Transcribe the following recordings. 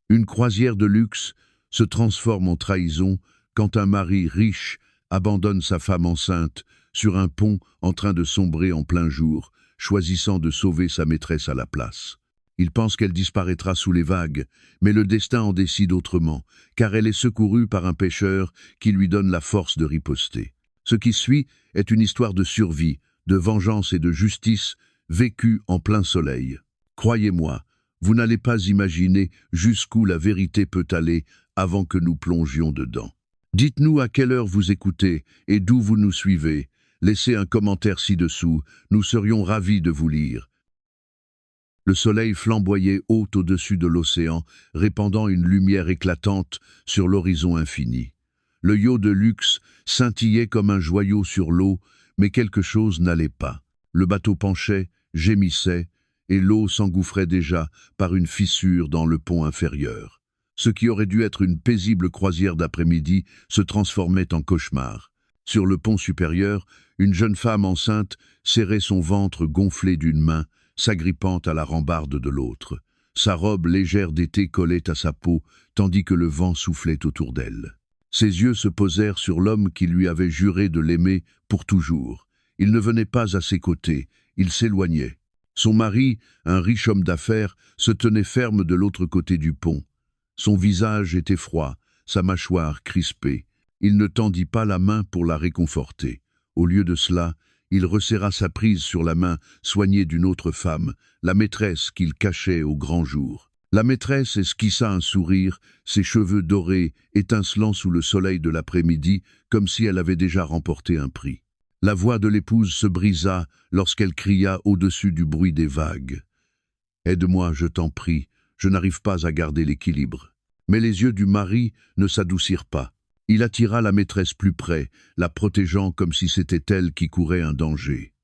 Une croisière de luxe se transforme en trahison quand un mari riche abandonne sa femme enceinte sur un pont en train de sombrer en plein jour, choisissant de sauver sa maîtresse à la place. Il pense qu'elle disparaîtra sous les vagues, mais le destin en décide autrement, car elle est secourue par un pêcheur qui lui donne la force de riposter. Ce qui suit est une histoire de survie, de vengeance et de justice vécue en plein soleil. Croyez-moi, vous n'allez pas imaginer jusqu'où la vérité peut aller avant que nous plongions dedans. Dites-nous à quelle heure vous écoutez et d'où vous nous suivez. Laissez un commentaire ci-dessous, nous serions ravis de vous lire. Le soleil flamboyait haut au-dessus de l'océan, répandant une lumière éclatante sur l'horizon infini. Le yacht de luxe scintillait comme un joyau sur l'eau, mais quelque chose n'allait pas. Le bateau penchait, gémissait, et l'eau s'engouffrait déjà par une fissure dans le pont inférieur. Ce qui aurait dû être une paisible croisière d'après-midi se transformait en cauchemar. Sur le pont supérieur, une jeune femme enceinte serrait son ventre gonflé d'une main, s'agrippant à la rambarde de l'autre. Sa robe légère d'été collait à sa peau, tandis que le vent soufflait autour d'elle. Ses yeux se posèrent sur l'homme qui lui avait juré de l'aimer pour toujours. Il ne venait pas à ses côtés, il s'éloignait. Son mari, un riche homme d'affaires, se tenait ferme de l'autre côté du pont. Son visage était froid, sa mâchoire crispée. Il ne tendit pas la main pour la réconforter. Au lieu de cela, il resserra sa prise sur la main soignée d'une autre femme, la maîtresse qu'il cachait au grand jour. La maîtresse esquissa un sourire, ses cheveux dorés étincelant sous le soleil de l'après-midi, comme si elle avait déjà remporté un prix. La voix de l'épouse se brisa lorsqu'elle cria au-dessus du bruit des vagues. « Aide-moi, je t'en prie, je n'arrive pas à garder l'équilibre. » Mais les yeux du mari ne s'adoucirent pas. Il attira la maîtresse plus près, la protégeant comme si c'était elle qui courait un danger.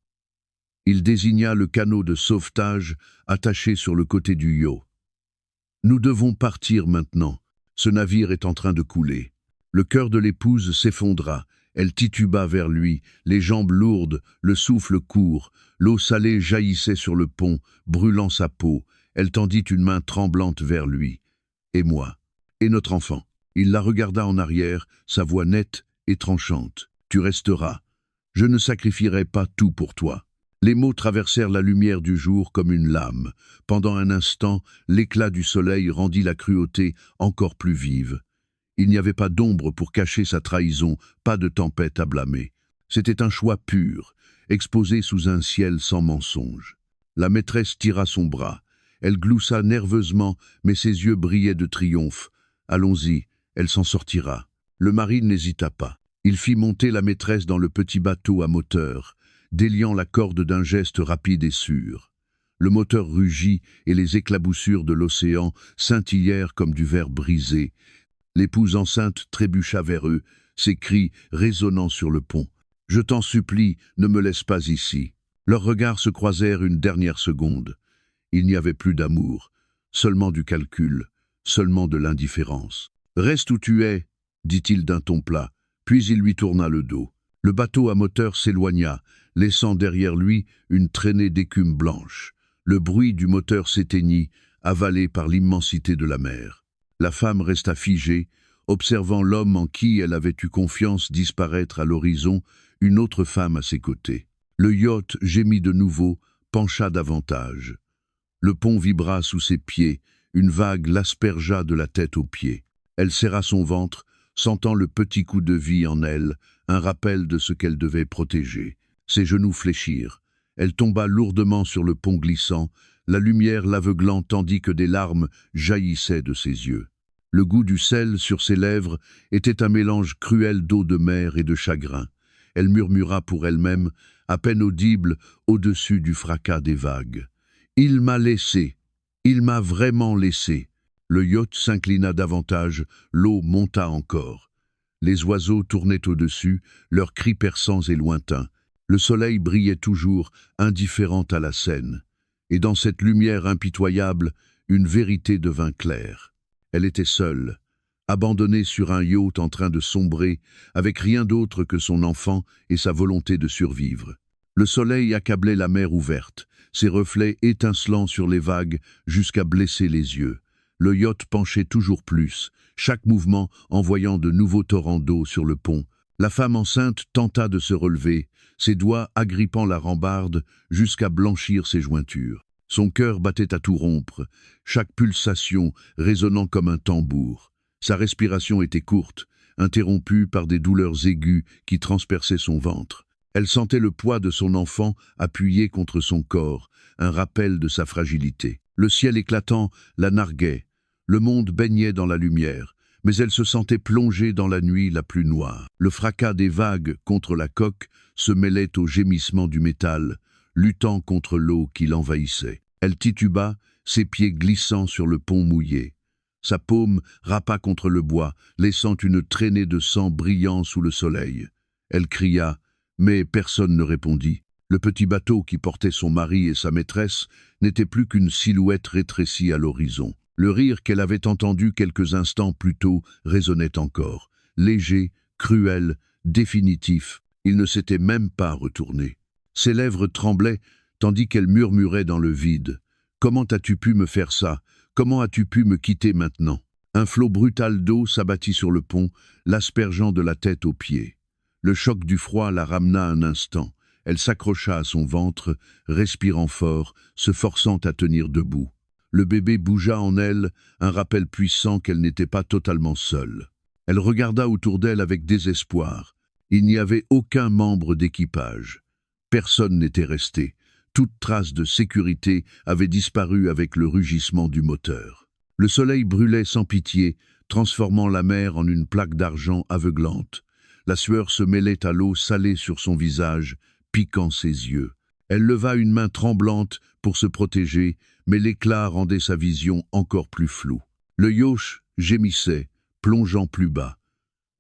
Il désigna le canot de sauvetage attaché sur le côté du yacht. « Nous devons partir maintenant. Ce navire est en train de couler. » Le cœur de l'épouse s'effondra. Elle tituba vers lui, les jambes lourdes, le souffle court. L'eau salée jaillissait sur le pont, brûlant sa peau. Elle tendit une main tremblante vers lui. « Et moi ? Et notre enfant ?» Il la regarda en arrière, sa voix nette et tranchante. « Tu resteras. Je ne sacrifierai pas tout pour toi. » Les mots traversèrent la lumière du jour comme une lame. Pendant un instant, l'éclat du soleil rendit la cruauté encore plus vive. Il n'y avait pas d'ombre pour cacher sa trahison, pas de tempête à blâmer. C'était un choix pur, exposé sous un ciel sans mensonge. La maîtresse tira son bras. Elle gloussa nerveusement, mais ses yeux brillaient de triomphe. « Allons-y, elle s'en sortira. » Le mari n'hésita pas. Il fit monter la maîtresse dans le petit bateau à moteur, déliant la corde d'un geste rapide et sûr. Le moteur rugit et les éclaboussures de l'océan scintillèrent comme du verre brisé. L'épouse enceinte trébucha vers eux, ses cris résonnant sur le pont. « Je t'en supplie, ne me laisse pas ici. » Leurs regards se croisèrent une dernière seconde. Il n'y avait plus d'amour, seulement du calcul, seulement de l'indifférence. « Reste où tu es, » dit-il d'un ton plat, puis il lui tourna le dos. Le bateau à moteur s'éloigna, laissant derrière lui une traînée d'écume blanche. Le bruit du moteur s'éteignit, avalé par l'immensité de la mer. La femme resta figée, observant l'homme en qui elle avait eu confiance disparaître à l'horizon, une autre femme à ses côtés. Le yacht gémit de nouveau, pencha davantage. Le pont vibra sous ses pieds, une vague l'aspergea de la tête aux pieds. Elle serra son ventre, sentant le petit coup de vie en elle, un rappel de ce qu'elle devait protéger. Ses genoux fléchirent. Elle tomba lourdement sur le pont glissant, la lumière l'aveuglant tandis que des larmes jaillissaient de ses yeux. Le goût du sel sur ses lèvres était un mélange cruel d'eau de mer et de chagrin. Elle murmura pour elle-même, à peine audible au-dessus du fracas des vagues. « Il m'a laissé. Il m'a vraiment laissé. » Le yacht s'inclina davantage, l'eau monta encore. Les oiseaux tournaient au-dessus, leurs cris perçants et lointains. Le soleil brillait toujours, indifférent à la scène. Et dans cette lumière impitoyable, une vérité devint claire. Elle était seule, abandonnée sur un yacht en train de sombrer, avec rien d'autre que son enfant et sa volonté de survivre. Le soleil accablait la mer ouverte, ses reflets étincelant sur les vagues jusqu'à blesser les yeux. Le yacht penchait toujours plus, chaque mouvement envoyant de nouveaux torrents d'eau sur le pont. La femme enceinte tenta de se relever, ses doigts agrippant la rambarde jusqu'à blanchir ses jointures. Son cœur battait à tout rompre, chaque pulsation résonnant comme un tambour. Sa respiration était courte, interrompue par des douleurs aiguës qui transperçaient son ventre. Elle sentait le poids de son enfant appuyé contre son corps, un rappel de sa fragilité. Le ciel éclatant la narguait, le monde baignait dans la lumière, mais elle se sentait plongée dans la nuit la plus noire. Le fracas des vagues contre la coque se mêlait au gémissement du métal, luttant contre l'eau qui l'envahissait. Elle tituba, ses pieds glissant sur le pont mouillé. Sa paume rapa contre le bois, laissant une traînée de sang brillant sous le soleil. Elle cria, mais personne ne répondit. Le petit bateau qui portait son mari et sa maîtresse n'était plus qu'une silhouette rétrécie à l'horizon. Le rire qu'elle avait entendu quelques instants plus tôt résonnait encore, léger, cruel, définitif. Il ne s'était même pas retourné. Ses lèvres tremblaient, tandis qu'elle murmurait dans le vide. « Comment as-tu pu me faire ça? Comment as-tu pu me quitter maintenant ?» Un flot brutal d'eau s'abattit sur le pont, l'aspergeant de la tête aux pieds. Le choc du froid la ramena un instant. Elle s'accrocha à son ventre, respirant fort, se forçant à tenir debout. Le bébé bougea en elle, un rappel puissant qu'elle n'était pas totalement seule. Elle regarda autour d'elle avec désespoir. Il n'y avait aucun membre d'équipage. Personne n'était resté. Toute trace de sécurité avait disparu avec le rugissement du moteur. Le soleil brûlait sans pitié, transformant la mer en une plaque d'argent aveuglante. La sueur se mêlait à l'eau salée sur son visage, piquant ses yeux. Elle leva une main tremblante pour se protéger, mais l'éclat rendait sa vision encore plus floue. Le yacht gémissait, plongeant plus bas.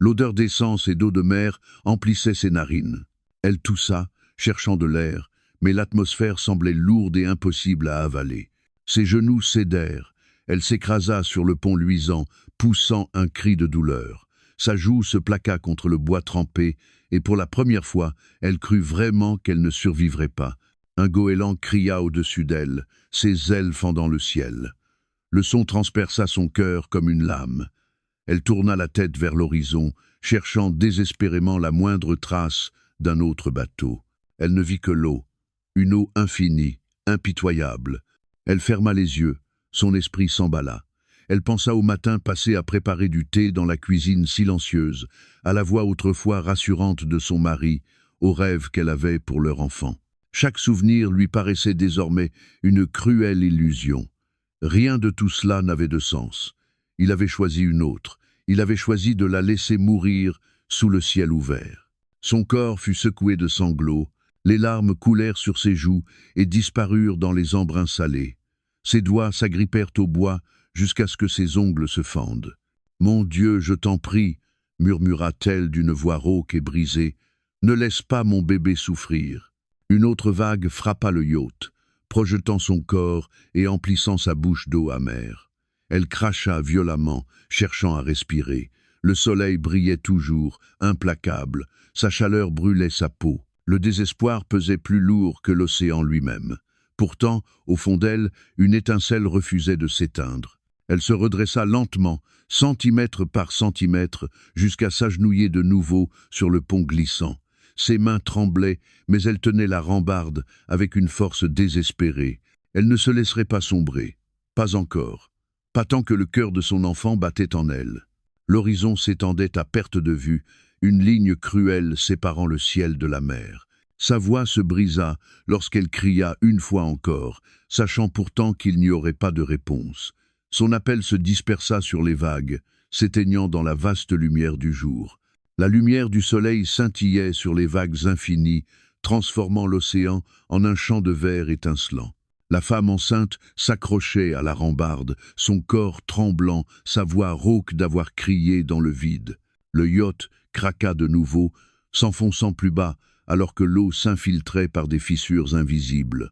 L'odeur d'essence et d'eau de mer emplissait ses narines. Elle toussa, cherchant de l'air, mais l'atmosphère semblait lourde et impossible à avaler. Ses genoux cédèrent. Elle s'écrasa sur le pont luisant, poussant un cri de douleur. Sa joue se plaqua contre le bois trempé, et pour la première fois, elle crut vraiment qu'elle ne survivrait pas. Un goéland cria au-dessus d'elle, ses ailes fendant le ciel. Le son transperça son cœur comme une lame. Elle tourna la tête vers l'horizon, cherchant désespérément la moindre trace d'un autre bateau. Elle ne vit que l'eau, une eau infinie, impitoyable. Elle ferma les yeux, son esprit s'emballa. Elle pensa au matin passé à préparer du thé dans la cuisine silencieuse, à la voix autrefois rassurante de son mari, aux rêves qu'elle avait pour leur enfant. Chaque souvenir lui paraissait désormais une cruelle illusion. Rien de tout cela n'avait de sens. Il avait choisi une autre. Il avait choisi de la laisser mourir sous le ciel ouvert. Son corps fut secoué de sanglots, les larmes coulèrent sur ses joues et disparurent dans les embruns salés. Ses doigts s'agrippèrent au bois jusqu'à ce que ses ongles se fendent. « Mon Dieu, je t'en prie » murmura-t-elle d'une voix rauque et brisée, « ne laisse pas mon bébé souffrir. » Une autre vague frappa le yacht, projetant son corps et emplissant sa bouche d'eau amère. Elle cracha violemment, cherchant à respirer. Le soleil brillait toujours, implacable, sa chaleur brûlait sa peau. Le désespoir pesait plus lourd que l'océan lui-même. Pourtant, au fond d'elle, une étincelle refusait de s'éteindre. Elle se redressa lentement, centimètre par centimètre, jusqu'à s'agenouiller de nouveau sur le pont glissant. Ses mains tremblaient, mais elle tenait la rambarde avec une force désespérée. Elle ne se laisserait pas sombrer. Pas encore. Pas tant que le cœur de son enfant battait en elle. L'horizon s'étendait à perte de vue, une ligne cruelle séparant le ciel de la mer. Sa voix se brisa lorsqu'elle cria une fois encore, sachant pourtant qu'il n'y aurait pas de réponse. Son appel se dispersa sur les vagues, s'éteignant dans la vaste lumière du jour. La lumière du soleil scintillait sur les vagues infinies, transformant l'océan en un champ de verre étincelant. La femme enceinte s'accrochait à la rambarde, son corps tremblant, sa voix rauque d'avoir crié dans le vide. Le yacht craqua de nouveau, s'enfonçant plus bas, alors que l'eau s'infiltrait par des fissures invisibles.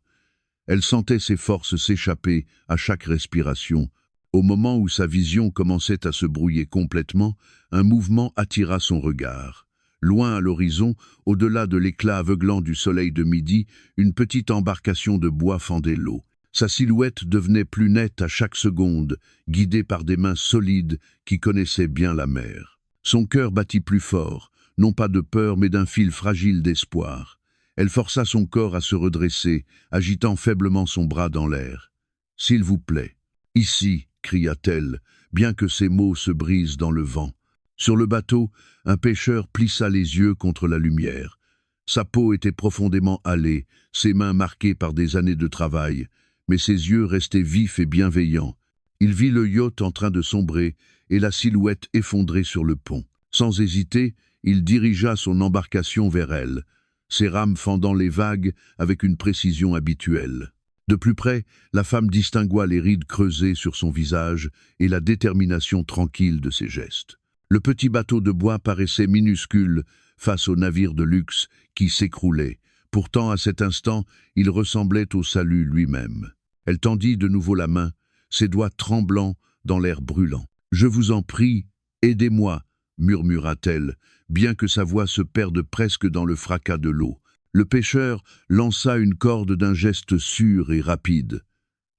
Elle sentait ses forces s'échapper à chaque respiration. Au moment où sa vision commençait à se brouiller complètement, un mouvement attira son regard. Loin à l'horizon, au-delà de l'éclat aveuglant du soleil de midi, une petite embarcation de bois fendait l'eau. Sa silhouette devenait plus nette à chaque seconde, guidée par des mains solides qui connaissaient bien la mer. Son cœur battit plus fort, non pas de peur mais d'un fil fragile d'espoir. Elle força son corps à se redresser, agitant faiblement son bras dans l'air. « S'il vous plaît, ici !» cria-t-elle, bien que ses mots se brisent dans le vent. Sur le bateau, un pêcheur plissa les yeux contre la lumière. Sa peau était profondément hâlée, ses mains marquées par des années de travail, mais ses yeux restaient vifs et bienveillants. Il vit le yacht en train de sombrer et la silhouette effondrée sur le pont. Sans hésiter, il dirigea son embarcation vers elle, ses rames fendant les vagues avec une précision habituelle. De plus près, la femme distingua les rides creusées sur son visage et la détermination tranquille de ses gestes. Le petit bateau de bois paraissait minuscule face au navire de luxe qui s'écroulait. Pourtant, à cet instant, il ressemblait au salut lui-même. Elle tendit de nouveau la main, ses doigts tremblants dans l'air brûlant. « Je vous en prie, aidez-moi » murmura-t-elle, bien que sa voix se perde presque dans le fracas de l'eau. Le pêcheur lança une corde d'un geste sûr et rapide.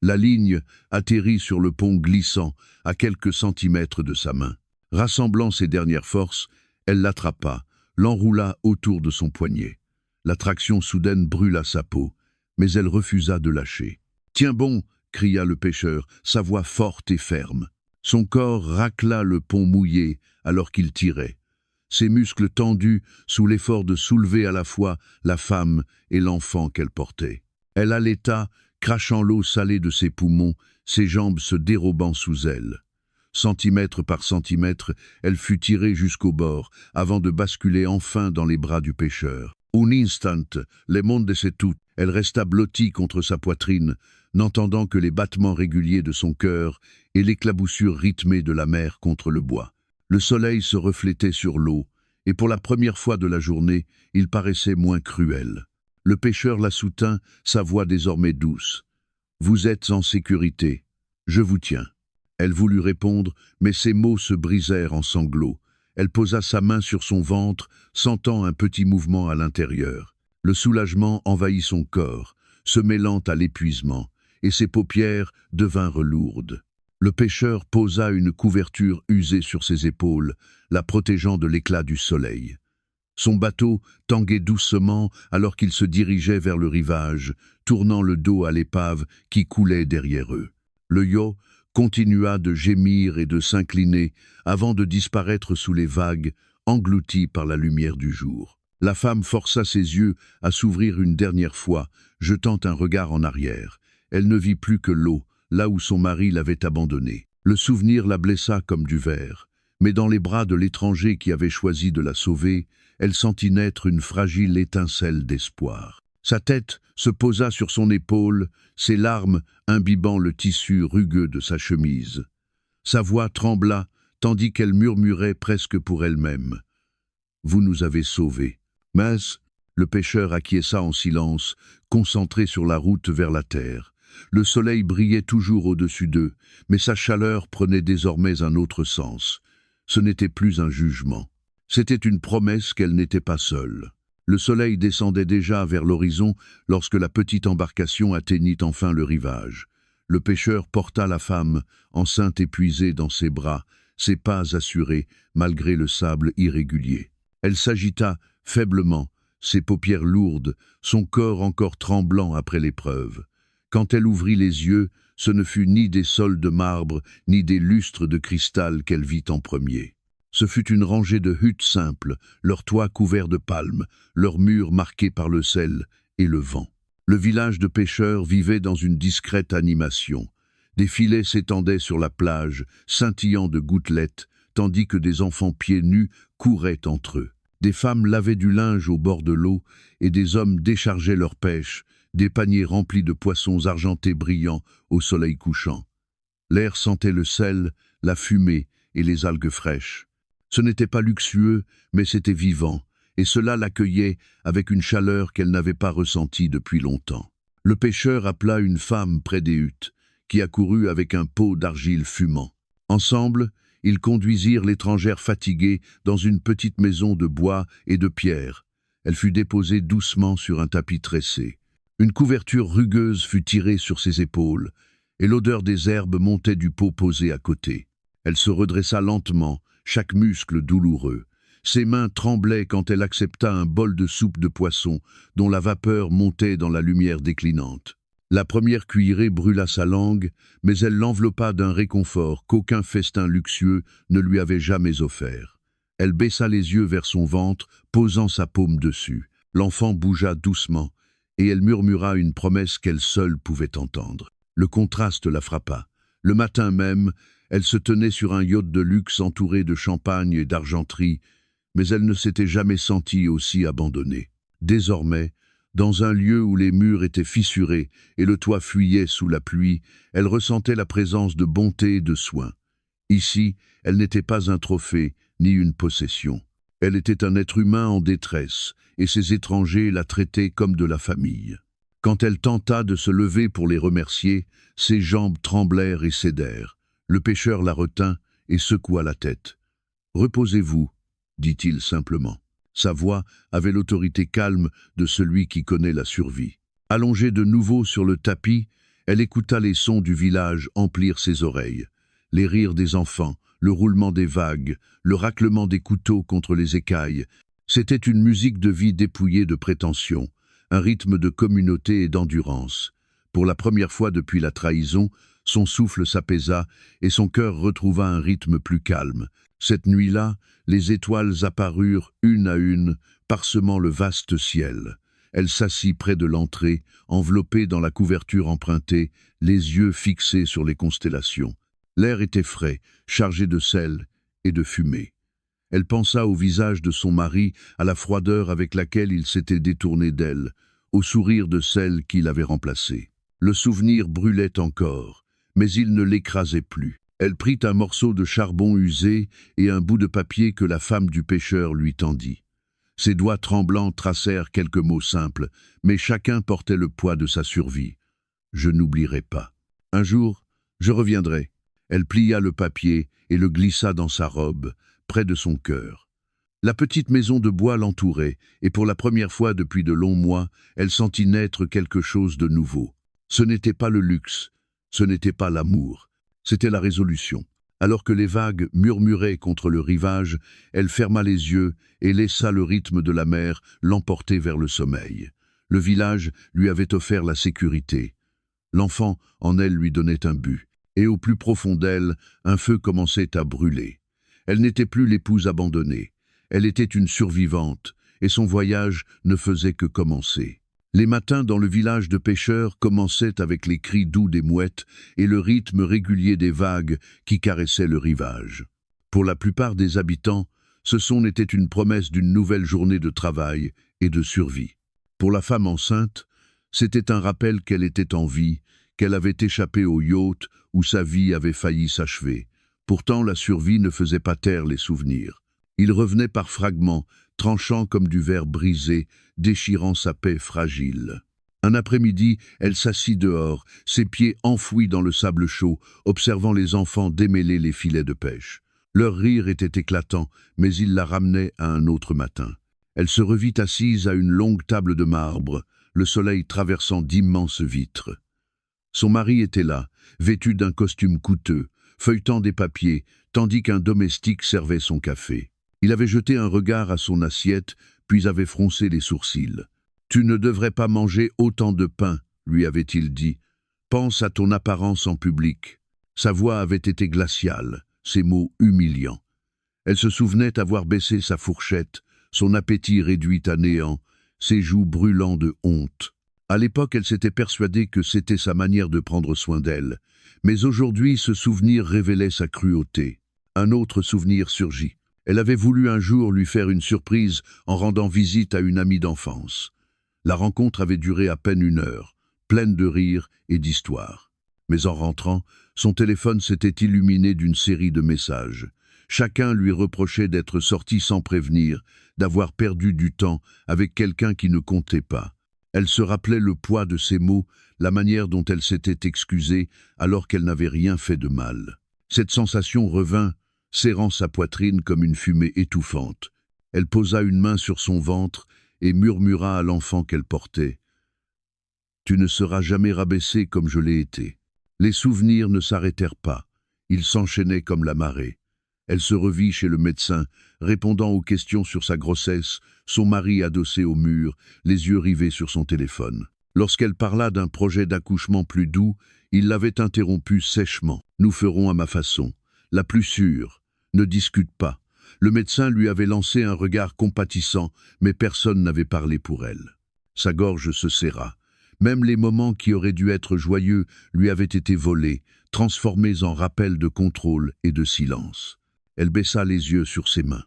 La ligne atterrit sur le pont glissant, à quelques centimètres de sa main. Rassemblant ses dernières forces, elle l'attrapa, l'enroula autour de son poignet. L'attraction soudaine brûla sa peau, mais elle refusa de lâcher. « Tiens bon !» cria le pêcheur, sa voix forte et ferme. Son corps racla le pont mouillé alors qu'il tirait. Ses muscles tendus sous l'effort de soulever à la fois la femme et l'enfant qu'elle portait. Elle allaita, crachant l'eau salée de ses poumons, ses jambes se dérobant sous elle. Centimètre par centimètre, elle fut tirée jusqu'au bord, avant de basculer enfin dans les bras du pêcheur. Un instant, le monde s'est tout. Elle resta blottie contre sa poitrine, n'entendant que les battements réguliers de son cœur et l'éclaboussure rythmée de la mer contre le bois. Le soleil se reflétait sur l'eau, et pour la première fois de la journée, il paraissait moins cruel. Le pêcheur la soutint, sa voix désormais douce. « Vous êtes en sécurité. Je vous tiens. » Elle voulut répondre, mais ses mots se brisèrent en sanglots. Elle posa sa main sur son ventre, sentant un petit mouvement à l'intérieur. Le soulagement envahit son corps, se mêlant à l'épuisement, et ses paupières devinrent lourdes. Le pêcheur posa une couverture usée sur ses épaules, la protégeant de l'éclat du soleil. Son bateau tanguait doucement alors qu'ils se dirigeaient vers le rivage, tournant le dos à l'épave qui coulait derrière eux. Le yacht continua de gémir et de s'incliner avant de disparaître sous les vagues, englouti par la lumière du jour. La femme força ses yeux à s'ouvrir une dernière fois, jetant un regard en arrière. Elle ne vit plus que l'eau, là où son mari l'avait abandonnée. Le souvenir la blessa comme du verre, mais dans les bras de l'étranger qui avait choisi de la sauver, elle sentit naître une fragile étincelle d'espoir. Sa tête se posa sur son épaule, ses larmes imbibant le tissu rugueux de sa chemise. Sa voix trembla, tandis qu'elle murmurait presque pour elle-même. « Vous nous avez sauvés. » Mais le pêcheur acquiesça en silence, concentré sur la route vers la terre. Le soleil brillait toujours au-dessus d'eux, mais sa chaleur prenait désormais un autre sens. Ce n'était plus un jugement. C'était une promesse qu'elle n'était pas seule. Le soleil descendait déjà vers l'horizon lorsque la petite embarcation atteignit enfin le rivage. Le pêcheur porta la femme, enceinte épuisée dans ses bras, ses pas assurés malgré le sable irrégulier. Elle s'agita faiblement, ses paupières lourdes, son corps encore tremblant après l'épreuve. Quand elle ouvrit les yeux, ce ne fut ni des sols de marbre, ni des lustres de cristal qu'elle vit en premier. Ce fut une rangée de huttes simples, leurs toits couverts de palmes, leurs murs marqués par le sel et le vent. Le village de pêcheurs vivait dans une discrète animation. Des filets s'étendaient sur la plage, scintillant de gouttelettes, tandis que des enfants pieds nus couraient entre eux. Des femmes lavaient du linge au bord de l'eau et des hommes déchargeaient leur pêche, des paniers remplis de poissons argentés brillants au soleil couchant. L'air sentait le sel, la fumée et les algues fraîches. Ce n'était pas luxueux, mais c'était vivant, et cela l'accueillait avec une chaleur qu'elle n'avait pas ressentie depuis longtemps. Le pêcheur appela une femme près des huttes, qui accourut avec un pot d'argile fumant. Ensemble, ils conduisirent l'étrangère fatiguée dans une petite maison de bois et de pierre. Elle fut déposée doucement sur un tapis tressé. Une couverture rugueuse fut tirée sur ses épaules, et l'odeur des herbes montait du pot posé à côté. Elle se redressa lentement, chaque muscle douloureux. Ses mains tremblaient quand elle accepta un bol de soupe de poisson, dont la vapeur montait dans la lumière déclinante. La première cuillerée brûla sa langue, mais elle l'enveloppa d'un réconfort qu'aucun festin luxueux ne lui avait jamais offert. Elle baissa les yeux vers son ventre, posant sa paume dessus. L'enfant bougea doucement, et elle murmura une promesse qu'elle seule pouvait entendre. Le contraste la frappa. Le matin même, elle se tenait sur un yacht de luxe entouré de champagne et d'argenterie, mais elle ne s'était jamais sentie aussi abandonnée. Désormais, dans un lieu où les murs étaient fissurés et le toit fuyait sous la pluie, elle ressentait la présence de bonté et de soin. Ici, elle n'était pas un trophée, ni une possession. Elle était un être humain en détresse, et ses étrangers la traitaient comme de la famille. Quand elle tenta de se lever pour les remercier, ses jambes tremblèrent et cédèrent. Le pêcheur la retint et secoua la tête. « Reposez-vous », dit-il simplement. Sa voix avait l'autorité calme de celui qui connaît la survie. Allongée de nouveau sur le tapis, elle écouta les sons du village emplir ses oreilles. Les rires des enfants, le roulement des vagues, le raclement des couteaux contre les écailles. C'était une musique de vie dépouillée de prétention, un rythme de communauté et d'endurance. Pour la première fois depuis la trahison, son souffle s'apaisa et son cœur retrouva un rythme plus calme. Cette nuit-là, les étoiles apparurent une à une, parsemant le vaste ciel. Elle s'assit près de l'entrée, enveloppée dans la couverture empruntée, les yeux fixés sur les constellations. L'air était frais, chargé de sel et de fumée. Elle pensa au visage de son mari, à la froideur avec laquelle il s'était détourné d'elle, au sourire de celle qui l'avait remplacé. Le souvenir brûlait encore, mais il ne l'écrasait plus. Elle prit un morceau de charbon usé et un bout de papier que la femme du pêcheur lui tendit. Ses doigts tremblants tracèrent quelques mots simples, mais chacun portait le poids de sa survie. « Je n'oublierai pas. Un jour, je reviendrai. » Elle plia le papier et le glissa dans sa robe, près de son cœur. La petite maison de bois l'entourait, et pour la première fois depuis de longs mois, elle sentit naître quelque chose de nouveau. Ce n'était pas le luxe, ce n'était pas l'amour, c'était la résolution. Alors que les vagues murmuraient contre le rivage, elle ferma les yeux et laissa le rythme de la mer l'emporter vers le sommeil. Le village lui avait offert la sécurité. L'enfant en elle lui donnait un but, et au plus profond d'elle, un feu commençait à brûler. Elle n'était plus l'épouse abandonnée, elle était une survivante, et son voyage ne faisait que commencer. Les matins dans le village de pêcheurs commençaient avec les cris doux des mouettes et le rythme régulier des vagues qui caressaient le rivage. Pour la plupart des habitants, ce son était une promesse d'une nouvelle journée de travail et de survie. Pour la femme enceinte, c'était un rappel qu'elle était en vie, qu'elle avait échappé au yacht où sa vie avait failli s'achever. Pourtant, la survie ne faisait pas taire les souvenirs. Ils revenaient par fragments, tranchant comme du verre brisé, déchirant sa paix fragile. Un après-midi, elle s'assit dehors, ses pieds enfouis dans le sable chaud, observant les enfants démêler les filets de pêche. Leur rire était éclatant, mais il la ramenait à un autre matin. Elle se revit assise à une longue table de marbre, le soleil traversant d'immenses vitres. Son mari était là, vêtu d'un costume coûteux, feuilletant des papiers, tandis qu'un domestique servait son café. Il avait jeté un regard à son assiette, puis avait froncé les sourcils. « Tu ne devrais pas manger autant de pain, » lui avait-il dit. « Pense à ton apparence en public. » Sa voix avait été glaciale, ses mots humiliants. Elle se souvenait avoir baissé sa fourchette, son appétit réduit à néant, ses joues brûlant de honte. À l'époque, elle s'était persuadée que c'était sa manière de prendre soin d'elle. Mais aujourd'hui, ce souvenir révélait sa cruauté. Un autre souvenir surgit. Elle avait voulu un jour lui faire une surprise en rendant visite à une amie d'enfance. La rencontre avait duré à peine 1 heure, pleine de rires et d'histoires. Mais en rentrant, son téléphone s'était illuminé d'une série de messages. Chacun lui reprochait d'être sorti sans prévenir, d'avoir perdu du temps avec quelqu'un qui ne comptait pas. Elle se rappelait le poids de ses mots, la manière dont elle s'était excusée alors qu'elle n'avait rien fait de mal. Cette sensation revint, serrant sa poitrine comme une fumée étouffante. Elle posa une main sur son ventre et murmura à l'enfant qu'elle portait. Tu ne seras jamais rabaissé comme je l'ai été. » Les souvenirs ne s'arrêtèrent pas. Ils s'enchaînaient comme la marée. Elle se revit chez le médecin, répondant aux questions sur sa grossesse, son mari adossé au mur, les yeux rivés sur son téléphone. Lorsqu'elle parla d'un projet d'accouchement plus doux, il l'avait interrompu sèchement. « Nous ferons à ma façon, la plus sûre. Ne discute pas. » Le médecin lui avait lancé un regard compatissant, mais personne n'avait parlé pour elle. Sa gorge se serra. Même les moments qui auraient dû être joyeux lui avaient été volés, transformés en rappels de contrôle et de silence. Elle baissa les yeux sur ses mains.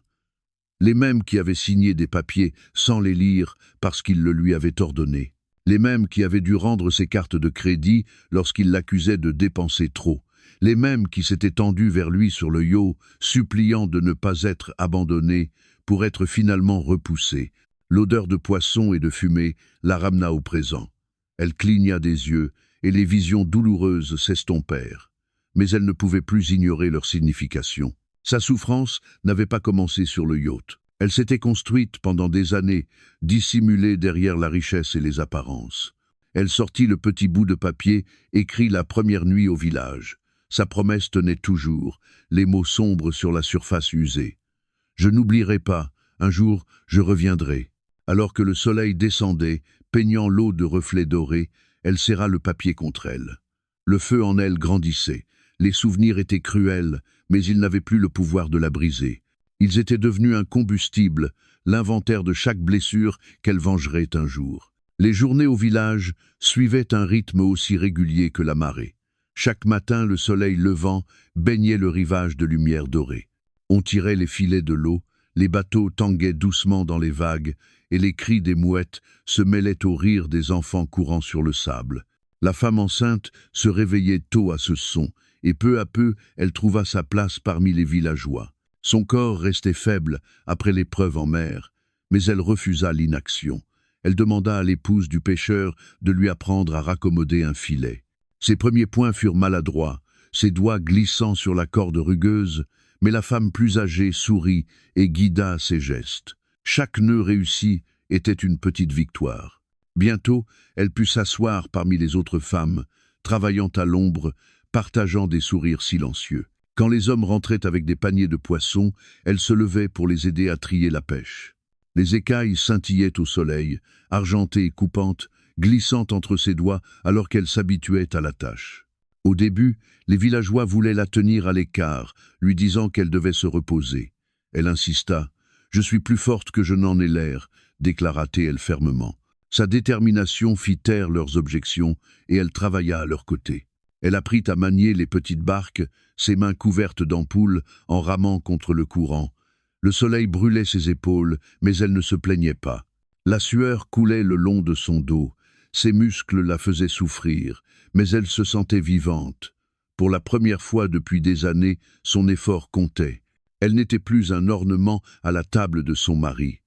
Les mêmes qui avaient signé des papiers sans les lire parce qu'il le lui avait ordonné. Les mêmes qui avaient dû rendre ses cartes de crédit lorsqu'il l'accusait de dépenser trop. Les mêmes qui s'étaient tendus vers lui sur le yacht, suppliant de ne pas être abandonné pour être finalement repoussé. L'odeur de poisson et de fumée la ramena au présent. Elle cligna des yeux et les visions douloureuses s'estompèrent. Mais elle ne pouvait plus ignorer leur signification. Sa souffrance n'avait pas commencé sur le yacht. Elle s'était construite pendant des années, dissimulée derrière la richesse et les apparences. Elle sortit le petit bout de papier, écrit la première nuit au village. Sa promesse tenait toujours, les mots sombres sur la surface usée. « Je n'oublierai pas, un jour je reviendrai. » Alors que le soleil descendait, peignant l'eau de reflets dorés, elle serra le papier contre elle. Le feu en elle grandissait. Les souvenirs étaient cruels, mais ils n'avaient plus le pouvoir de la briser. Ils étaient devenus un combustible, l'inventaire de chaque blessure qu'elle vengerait un jour. Les journées au village suivaient un rythme aussi régulier que la marée. Chaque matin, le soleil levant baignait le rivage de lumière dorée. On tirait les filets de l'eau, les bateaux tanguaient doucement dans les vagues, et les cris des mouettes se mêlaient aux rires des enfants courant sur le sable. La femme enceinte se réveillait tôt à ce son, et peu à peu, elle trouva sa place parmi les villageois. Son corps restait faible après l'épreuve en mer, mais elle refusa l'inaction. Elle demanda à l'épouse du pêcheur de lui apprendre à raccommoder un filet. Ses premiers points furent maladroits, ses doigts glissant sur la corde rugueuse, mais la femme plus âgée sourit et guida ses gestes. Chaque nœud réussi était une petite victoire. Bientôt, elle put s'asseoir parmi les autres femmes, travaillant à l'ombre, partageant des sourires silencieux. Quand les hommes rentraient avec des paniers de poissons, elle se levait pour les aider à trier la pêche. Les écailles scintillaient au soleil, argentées et coupantes, glissant entre ses doigts alors qu'elle s'habituait à la tâche. Au début, les villageois voulaient la tenir à l'écart, lui disant qu'elle devait se reposer. Elle insista. « Je suis plus forte que je n'en ai l'air », déclara-t-elle fermement. Sa détermination fit taire leurs objections et elle travailla à leur côté. Elle apprit à manier les petites barques, ses mains couvertes d'ampoules, en ramant contre le courant. Le soleil brûlait ses épaules, mais elle ne se plaignait pas. La sueur coulait le long de son dos. Ses muscles la faisaient souffrir, mais elle se sentait vivante. Pour la première fois depuis des années, son effort comptait. Elle n'était plus un ornement à la table de son mari.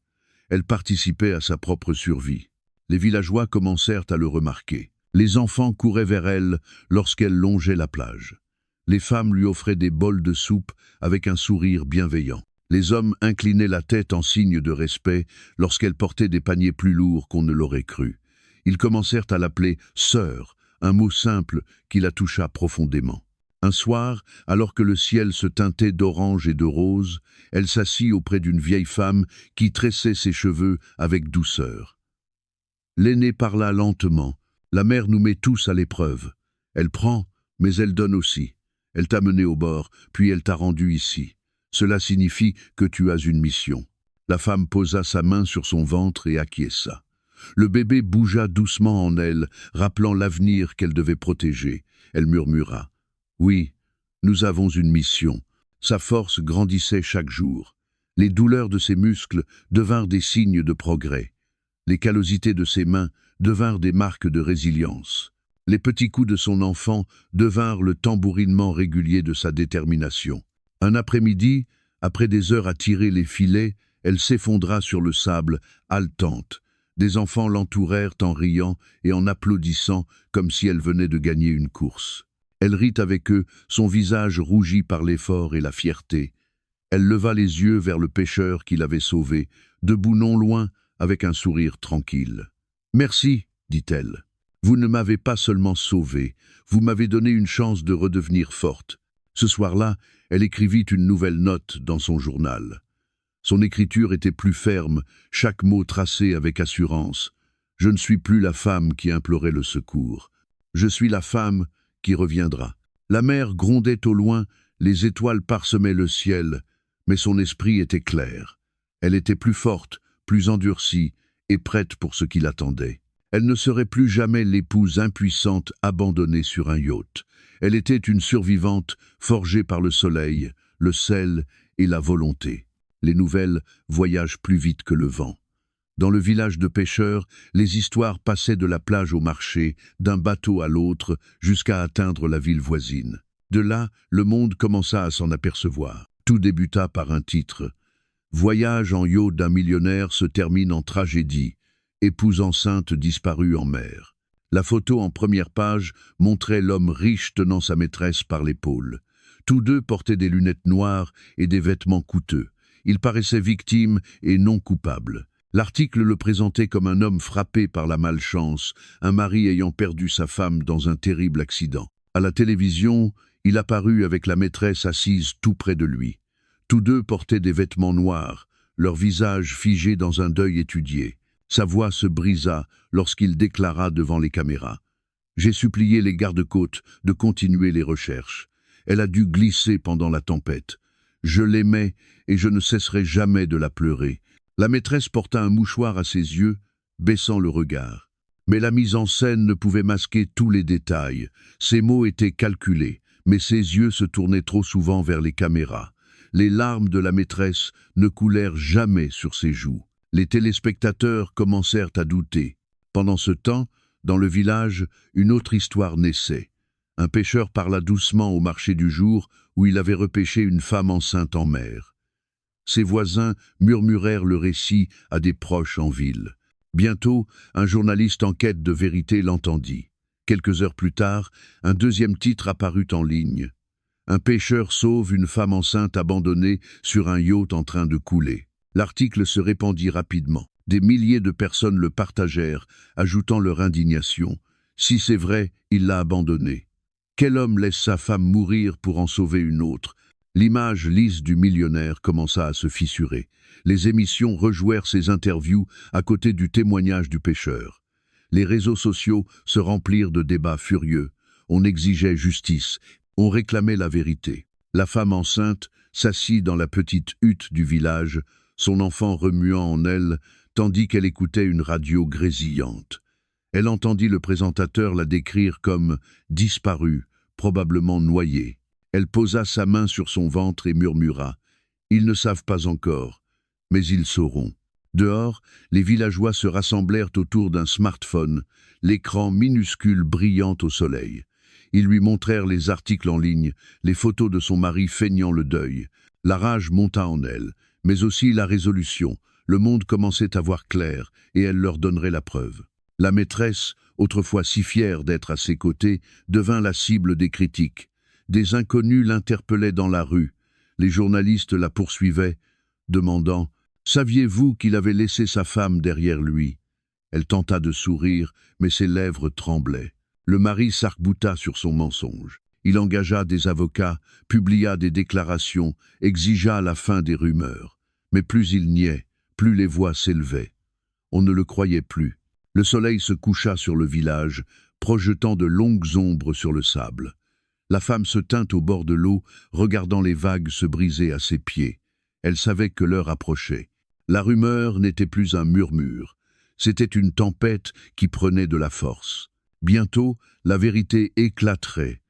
Elle participait à sa propre survie. Les villageois commencèrent à le remarquer. Les enfants couraient vers elle lorsqu'elle longeait la plage. Les femmes lui offraient des bols de soupe avec un sourire bienveillant. Les hommes inclinaient la tête en signe de respect lorsqu'elle portait des paniers plus lourds qu'on ne l'aurait cru. Ils commencèrent à l'appeler « sœur », un mot simple qui la toucha profondément. Un soir, alors que le ciel se teintait d'orange et de rose, elle s'assit auprès d'une vieille femme qui tressait ses cheveux avec douceur. L'aînée parla lentement. « La mer nous met tous à l'épreuve. Elle prend, mais elle donne aussi. Elle t'a mené au bord, puis elle t'a rendu ici. Cela signifie que tu as une mission. » La femme posa sa main sur son ventre et acquiesça. Le bébé bougea doucement en elle, rappelant l'avenir qu'elle devait protéger. Elle murmura. « Oui, nous avons une mission. » Sa force grandissait chaque jour. Les douleurs de ses muscles devinrent des signes de progrès. Les callosités de ses mains devinrent des marques de résilience. Les petits coups de son enfant devinrent le tambourinement régulier de sa détermination. Un après-midi, après des heures à tirer les filets, elle s'effondra sur le sable, haletante. Des enfants l'entourèrent en riant et en applaudissant comme si elle venait de gagner une course. Elle rit avec eux, son visage rougi par l'effort et la fierté. Elle leva les yeux vers le pêcheur qui l'avait sauvée, debout non loin, avec un sourire tranquille. « Merci, dit-elle. Vous ne m'avez pas seulement sauvée, vous m'avez donné une chance de redevenir forte. » Ce soir-là, elle écrivit une nouvelle note dans son journal. Son écriture était plus ferme, chaque mot tracé avec assurance. « Je ne suis plus la femme qui implorait le secours. Je suis la femme qui reviendra. » La mer grondait au loin, les étoiles parsemaient le ciel, mais son esprit était clair. Elle était plus forte, plus endurcie et prête pour ce qui l'attendait. Elle ne serait plus jamais l'épouse impuissante abandonnée sur un yacht. Elle était une survivante forgée par le soleil, le sel et la volonté. Les nouvelles voyagent plus vite que le vent. Dans le village de pêcheurs, les histoires passaient de la plage au marché, d'un bateau à l'autre, jusqu'à atteindre la ville voisine. De là, le monde commença à s'en apercevoir. Tout débuta par un titre. Voyage en yacht d'un millionnaire se termine en tragédie. Épouse enceinte disparue en mer. La photo en première page montrait l'homme riche tenant sa maîtresse par l'épaule. Tous deux portaient des lunettes noires et des vêtements coûteux. Ils paraissaient victimes et non coupables. L'article le présentait comme un homme frappé par la malchance, un mari ayant perdu sa femme dans un terrible accident. À la télévision, il apparut avec la maîtresse assise tout près de lui. Tous deux portaient des vêtements noirs, leurs visages figés dans un deuil étudié. Sa voix se brisa lorsqu'il déclara devant les caméras. « J'ai supplié les gardes-côtes de continuer les recherches. Elle a dû glisser pendant la tempête. Je l'aimais et je ne cesserai jamais de la pleurer. » La maîtresse porta un mouchoir à ses yeux, baissant le regard. Mais la mise en scène ne pouvait masquer tous les détails. Ses mots étaient calculés, mais ses yeux se tournaient trop souvent vers les caméras. Les larmes de la maîtresse ne coulèrent jamais sur ses joues. Les téléspectateurs commencèrent à douter. Pendant ce temps, dans le village, une autre histoire naissait. Un pêcheur parla doucement au marché du jour où il avait repêché une femme enceinte en mer. Ses voisins murmurèrent le récit à des proches en ville. Bientôt, un journaliste en quête de vérité l'entendit. Quelques heures plus tard, un deuxième titre apparut en ligne. Un pêcheur sauve une femme enceinte abandonnée sur un yacht en train de couler. L'article se répandit rapidement. Des milliers de personnes le partagèrent, ajoutant leur indignation. Si c'est vrai, il l'a abandonnée. Quel homme laisse sa femme mourir pour en sauver une autre? L'image lisse du millionnaire commença à se fissurer. Les émissions rejouèrent ses interviews à côté du témoignage du pêcheur. Les réseaux sociaux se remplirent de débats furieux. On exigeait justice, on réclamait la vérité. La femme enceinte s'assit dans la petite hutte du village, son enfant remuant en elle, tandis qu'elle écoutait une radio grésillante. Elle entendit le présentateur la décrire comme disparue, probablement noyée. Elle posa sa main sur son ventre et murmura « Ils ne savent pas encore, mais ils sauront. » Dehors, les villageois se rassemblèrent autour d'un smartphone, l'écran minuscule brillant au soleil. Ils lui montrèrent les articles en ligne, les photos de son mari feignant le deuil. La rage monta en elle, mais aussi la résolution. Le monde commençait à voir clair, et elle leur donnerait la preuve. La maîtresse, autrefois si fière d'être à ses côtés, devint la cible des critiques. Des inconnus l'interpellaient dans la rue. Les journalistes la poursuivaient, demandant « Saviez-vous qu'il avait laissé sa femme derrière lui ?» Elle tenta de sourire, mais ses lèvres tremblaient. Le mari s'arc-bouta sur son mensonge. Il engagea des avocats, publia des déclarations, exigea la fin des rumeurs. Mais plus il niait, plus les voix s'élevaient. On ne le croyait plus. Le soleil se coucha sur le village, projetant de longues ombres sur le sable. La femme se tint au bord de l'eau, regardant les vagues se briser à ses pieds. Elle savait que l'heure approchait. La rumeur n'était plus un murmure. C'était une tempête qui prenait de la force. Bientôt, la vérité éclaterait,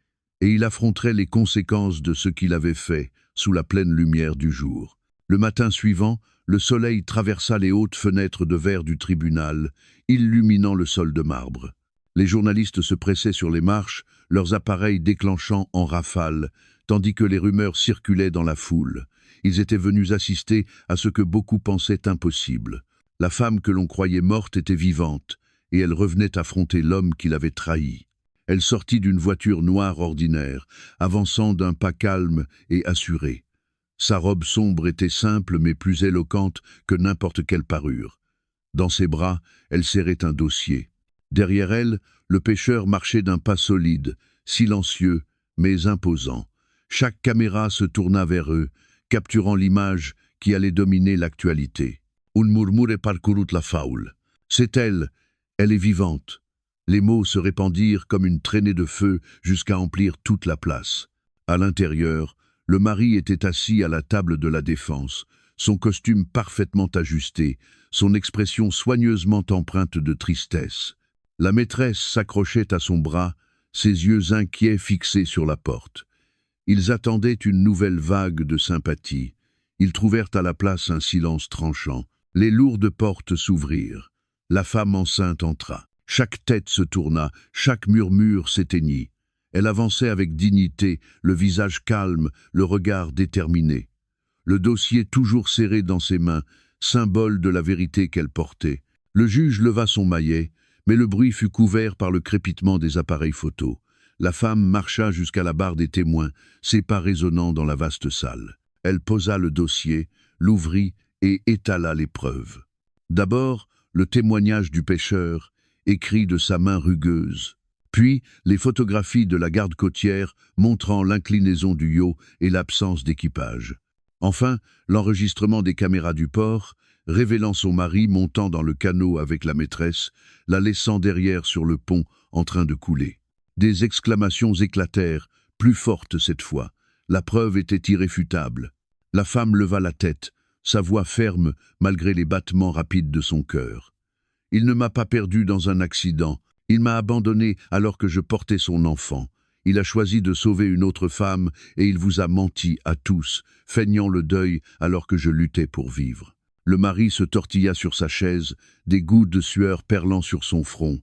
et il affronterait les conséquences de ce qu'il avait fait sous la pleine lumière du jour. Le matin suivant, le soleil traversa les hautes fenêtres de verre du tribunal, illuminant le sol de marbre. Les journalistes se pressaient sur les marches, leurs appareils déclenchant en rafale, tandis que les rumeurs circulaient dans la foule. Ils étaient venus assister à ce que beaucoup pensaient impossible. La femme que l'on croyait morte était vivante, et elle revenait affronter l'homme qui l'avait trahie. Elle sortit d'une voiture noire ordinaire, avançant d'un pas calme et assuré. Sa robe sombre était simple mais plus éloquente que n'importe quelle parure. Dans ses bras, elle serrait un dossier. Derrière elle, le pêcheur marchait d'un pas solide, silencieux, mais imposant. Chaque caméra se tourna vers eux, capturant l'image qui allait dominer l'actualité. Un murmure parcourut la foule. C'est elle, elle est vivante. Les mots se répandirent comme une traînée de feu jusqu'à emplir toute la place. À l'intérieur, le mari était assis à la table de la défense, son costume parfaitement ajusté, son expression soigneusement empreinte de tristesse. La maîtresse s'accrochait à son bras, ses yeux inquiets fixés sur la porte. Ils attendaient une nouvelle vague de sympathie. Ils trouvèrent à la place un silence tranchant. Les lourdes portes s'ouvrirent. La femme enceinte entra. Chaque tête se tourna, chaque murmure s'éteignit. Elle avançait avec dignité, le visage calme, le regard déterminé. Le dossier toujours serré dans ses mains, symbole de la vérité qu'elle portait. Le juge leva son maillet, mais le bruit fut couvert par le crépitement des appareils photo. La femme marcha jusqu'à la barre des témoins, ses pas résonnant dans la vaste salle. Elle posa le dossier, l'ouvrit et étala les preuves. D'abord, le témoignage du pêcheur, écrit de sa main rugueuse. Puis, les photographies de la garde côtière montrant l'inclinaison du yacht et l'absence d'équipage. Enfin, l'enregistrement des caméras du port, révélant son mari montant dans le canot avec la maîtresse, la laissant derrière sur le pont en train de couler. Des exclamations éclatèrent, plus fortes cette fois. La preuve était irréfutable. La femme leva la tête, sa voix ferme malgré les battements rapides de son cœur. « Il ne m'a pas perdu dans un accident. Il m'a abandonné alors que je portais son enfant. Il a choisi de sauver une autre femme et il vous a menti à tous, feignant le deuil alors que je luttais pour vivre. » Le mari se tortilla sur sa chaise, des gouttes de sueur perlant sur son front.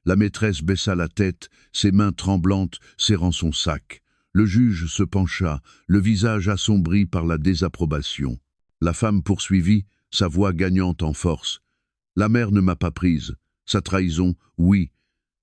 La maîtresse baissa la tête, ses mains tremblantes serrant son sac. Le juge se pencha, le visage assombri par la désapprobation. La femme poursuivit, sa voix gagnante en force. « La mère ne m'a pas prise. Sa trahison, oui.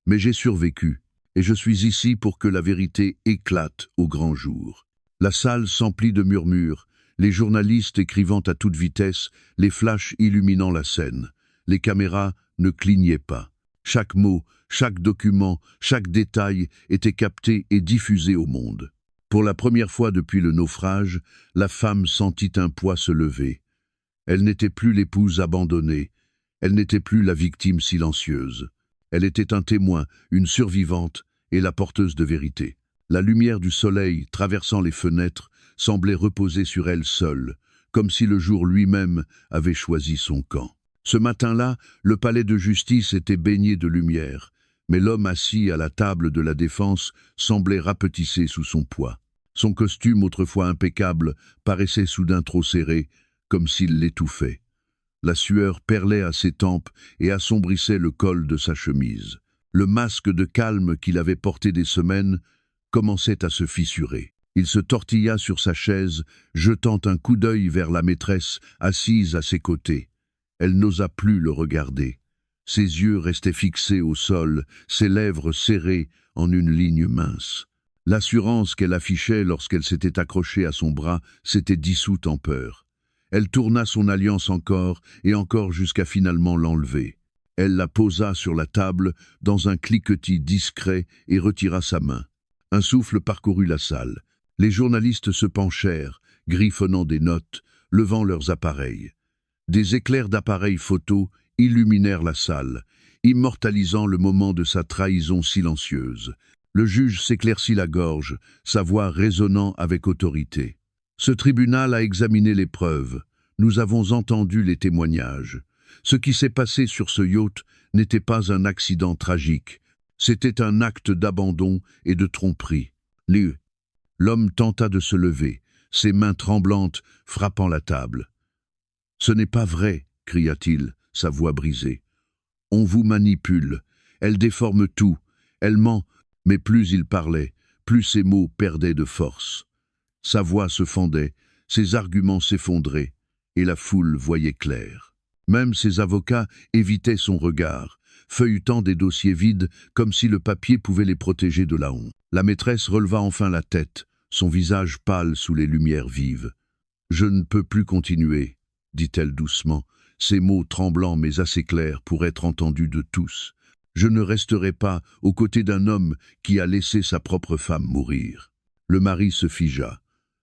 Mais j'ai survécu. Et je suis ici pour que la vérité éclate au grand jour. » La salle s'emplit de murmures, les journalistes écrivant à toute vitesse, les flashs illuminant la scène. Les caméras ne clignaient pas. Chaque mot, chaque document, chaque détail était capté et diffusé au monde. Pour la première fois depuis le naufrage, la femme sentit un poids se lever. Elle n'était plus l'épouse abandonnée, elle n'était plus la victime silencieuse. Elle était un témoin, une survivante et la porteuse de vérité. La lumière du soleil, traversant les fenêtres, semblait reposer sur elle seule, comme si le jour lui-même avait choisi son camp. Ce matin-là, le palais de justice était baigné de lumière, mais l'homme assis à la table de la défense semblait rapetissé sous son poids. Son costume, autrefois impeccable, paraissait soudain trop serré, comme s'il l'étouffait. La sueur perlait à ses tempes et assombrissait le col de sa chemise. Le masque de calme qu'il avait porté des semaines commençait à se fissurer. Il se tortilla sur sa chaise, jetant un coup d'œil vers la maîtresse assise à ses côtés. Elle n'osa plus le regarder. Ses yeux restaient fixés au sol, ses lèvres serrées en une ligne mince. L'assurance qu'elle affichait lorsqu'elle s'était accrochée à son bras s'était dissoute en peur. Elle tourna son alliance encore et encore jusqu'à finalement l'enlever. Elle la posa sur la table dans un cliquetis discret et retira sa main. Un souffle parcourut la salle. Les journalistes se penchèrent, griffonnant des notes, levant leurs appareils. Des éclairs d'appareils photo illuminèrent la salle, immortalisant le moment de sa trahison silencieuse. Le juge s'éclaircit la gorge, sa voix résonnant avec autorité. Ce tribunal a examiné les preuves. Nous avons entendu les témoignages. Ce qui s'est passé sur ce yacht n'était pas un accident tragique. C'était un acte d'abandon et de tromperie. L'homme tenta de se lever, ses mains tremblantes frappant la table. « Ce n'est pas vrai, cria-t-il, sa voix brisée. On vous manipule. Elle déforme tout. Elle ment. » Mais plus il parlait, plus ses mots perdaient de force. Sa voix se fendait, ses arguments s'effondraient, et la foule voyait clair. Même ses avocats évitaient son regard, feuilletant des dossiers vides comme si le papier pouvait les protéger de la honte. La maîtresse releva enfin la tête, son visage pâle sous les lumières vives. « Je ne peux plus continuer, » dit-elle doucement, ses mots tremblants mais assez clairs pour être entendus de tous. « Je ne resterai pas aux côtés d'un homme qui a laissé sa propre femme mourir. » Le mari se figea.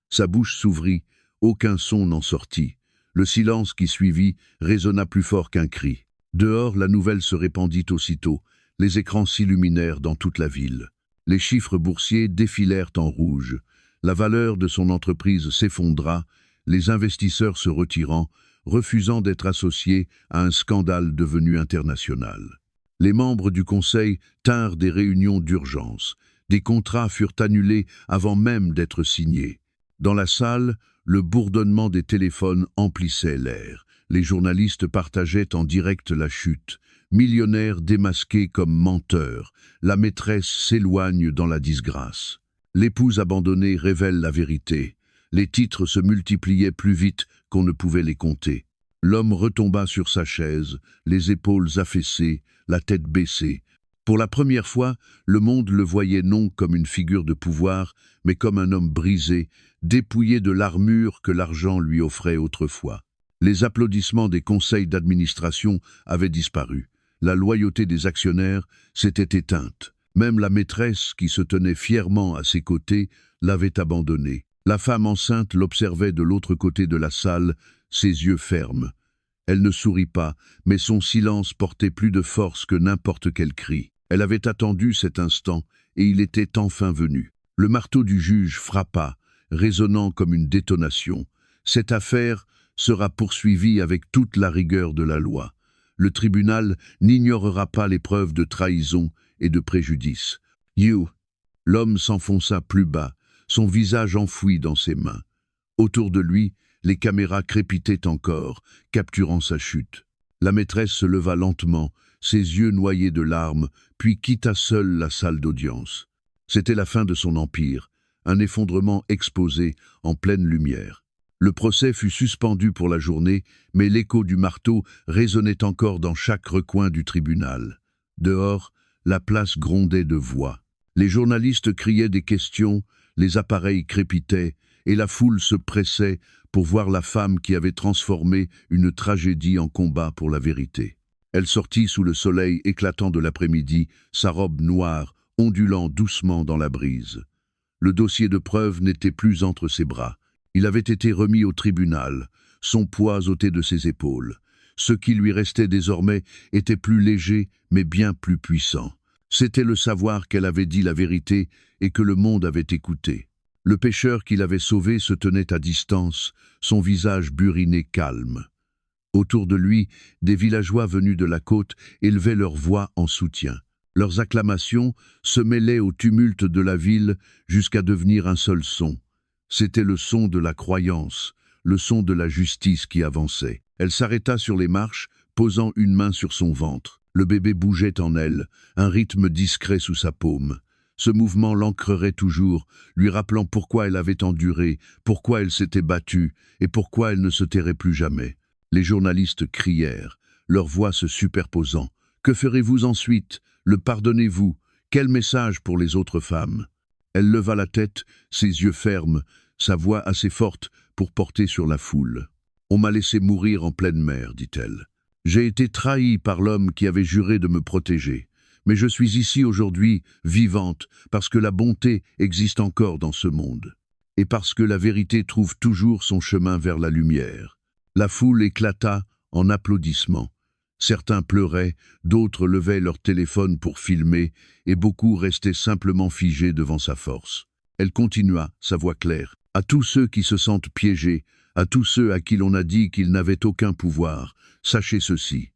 Sa bouche s'ouvrit, aucun son n'en sortit. Le silence qui suivit résonna plus fort qu'un cri. Dehors, la nouvelle se répandit aussitôt. Les écrans s'illuminèrent dans toute la ville. Les chiffres boursiers défilèrent en rouge. La valeur de son entreprise s'effondra, les investisseurs se retirant, refusant d'être associés à un scandale devenu international. Les membres du conseil tinrent des réunions d'urgence. Des contrats furent annulés avant même d'être signés. Dans la salle, le bourdonnement des téléphones emplissait l'air. Les journalistes partageaient en direct la chute. Millionnaire démasqué comme menteur, la maîtresse s'éloigne dans la disgrâce. L'épouse abandonnée révèle la vérité. Les titres se multipliaient plus vite qu'on ne pouvait les compter. L'homme retomba sur sa chaise, les épaules affaissées, la tête baissée. Pour la première fois, le monde le voyait non comme une figure de pouvoir, mais comme un homme brisé, dépouillé de l'armure que l'argent lui offrait autrefois. Les applaudissements des conseils d'administration avaient disparu. La loyauté des actionnaires s'était éteinte. Même la maîtresse, qui se tenait fièrement à ses côtés, l'avait abandonné. La femme enceinte l'observait de l'autre côté de la salle, ses yeux fermes. Elle ne sourit pas, mais son silence portait plus de force que n'importe quel cri. Elle avait attendu cet instant, et il était enfin venu. Le marteau du juge frappa, résonnant comme une détonation. Cette affaire sera poursuivie avec toute la rigueur de la loi. Le tribunal n'ignorera pas les preuves de trahison et de préjudice. You. L'homme s'enfonça plus bas, son visage enfoui dans ses mains. Autour de lui, les caméras crépitaient encore, capturant sa chute. La maîtresse se leva lentement, ses yeux noyés de larmes, puis quitta seule la salle d'audience. C'était la fin de son empire, un effondrement exposé en pleine lumière. Le procès fut suspendu pour la journée, mais l'écho du marteau résonnait encore dans chaque recoin du tribunal. Dehors, la place grondait de voix. Les journalistes criaient des questions, les appareils crépitaient, et la foule se pressait pour voir la femme qui avait transformé une tragédie en combat pour la vérité. Elle sortit sous le soleil éclatant de l'après-midi, sa robe noire ondulant doucement dans la brise. Le dossier de preuve n'était plus entre ses bras. Il avait été remis au tribunal, son poids ôté de ses épaules. Ce qui lui restait désormais était plus léger, mais bien plus puissant. C'était le savoir qu'elle avait dit la vérité et que le monde avait écouté. Le pêcheur qui l'avait sauvé se tenait à distance, son visage buriné calme. Autour de lui, des villageois venus de la côte élevaient leur voix en soutien. Leurs acclamations se mêlaient au tumulte de la ville jusqu'à devenir un seul son. C'était le son de la croyance, le son de la justice qui avançait. Elle s'arrêta sur les marches, posant une main sur son ventre. Le bébé bougeait en elle, un rythme discret sous sa paume. Ce mouvement l'ancrerait toujours, lui rappelant pourquoi elle avait enduré, pourquoi elle s'était battue et pourquoi elle ne se tairait plus jamais. Les journalistes crièrent, leurs voix se superposant. « Que ferez-vous ensuite? Le pardonnez-vous? Quel message pour les autres femmes ?» Elle leva la tête, ses yeux fermes, sa voix assez forte pour porter sur la foule. « On m'a laissé mourir en pleine mer, dit-elle. J'ai été trahie par l'homme qui avait juré de me protéger. Mais je suis ici aujourd'hui, vivante, parce que la bonté existe encore dans ce monde. Et parce que la vérité trouve toujours son chemin vers la lumière. » La foule éclata en applaudissements. Certains pleuraient, d'autres levaient leur téléphone pour filmer, et beaucoup restaient simplement figés devant sa force. Elle continua, sa voix claire. « À tous ceux qui se sentent piégés, à tous ceux à qui l'on a dit qu'ils n'avaient aucun pouvoir, sachez ceci.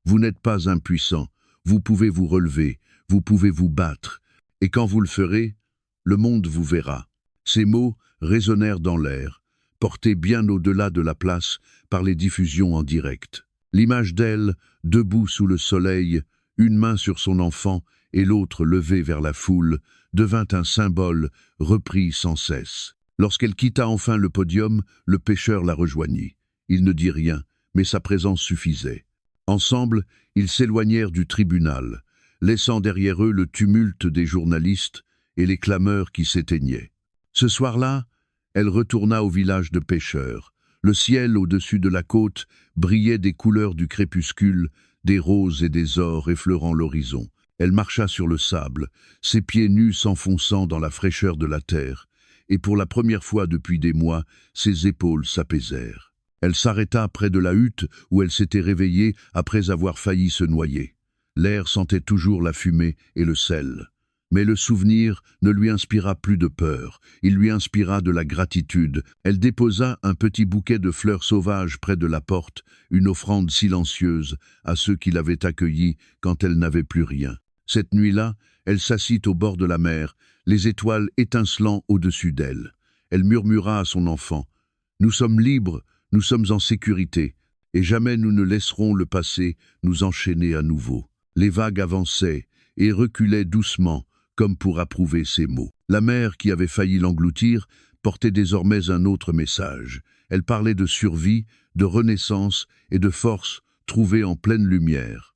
Vous n'êtes pas impuissants, vous pouvez vous relever, vous pouvez vous battre, et quand vous le ferez, le monde vous verra. » Ces mots résonnèrent dans l'air, portés bien au-delà de la place par les diffusions en direct. L'image d'elle, debout sous le soleil, une main sur son enfant et l'autre levée vers la foule, devint un symbole repris sans cesse. Lorsqu'elle quitta enfin le podium, le pêcheur la rejoignit. Il ne dit rien, mais sa présence suffisait. Ensemble, ils s'éloignèrent du tribunal, laissant derrière eux le tumulte des journalistes et les clameurs qui s'éteignaient. Ce soir-là, elle retourna au village de pêcheurs. Le ciel au-dessus de la côte brillait des couleurs du crépuscule, des roses et des ors effleurant l'horizon. Elle marcha sur le sable, ses pieds nus s'enfonçant dans la fraîcheur de la terre, et pour la première fois depuis des mois, ses épaules s'apaisèrent. Elle s'arrêta près de la hutte où elle s'était réveillée après avoir failli se noyer. L'air sentait toujours la fumée et le sel. Mais le souvenir ne lui inspira plus de peur, il lui inspira de la gratitude. Elle déposa un petit bouquet de fleurs sauvages près de la porte, une offrande silencieuse à ceux qui l'avaient accueillie quand elle n'avait plus rien. Cette nuit-là, elle s'assit au bord de la mer, les étoiles étincelant au-dessus d'elle. Elle murmura à son enfant, « Nous sommes libres, nous sommes en sécurité, et jamais nous ne laisserons le passé nous enchaîner à nouveau. » Les vagues avançaient et reculaient doucement, comme pour approuver ses mots. La mer, qui avait failli l'engloutir, portait désormais un autre message. Elle parlait de survie, de renaissance et de force trouvée en pleine lumière.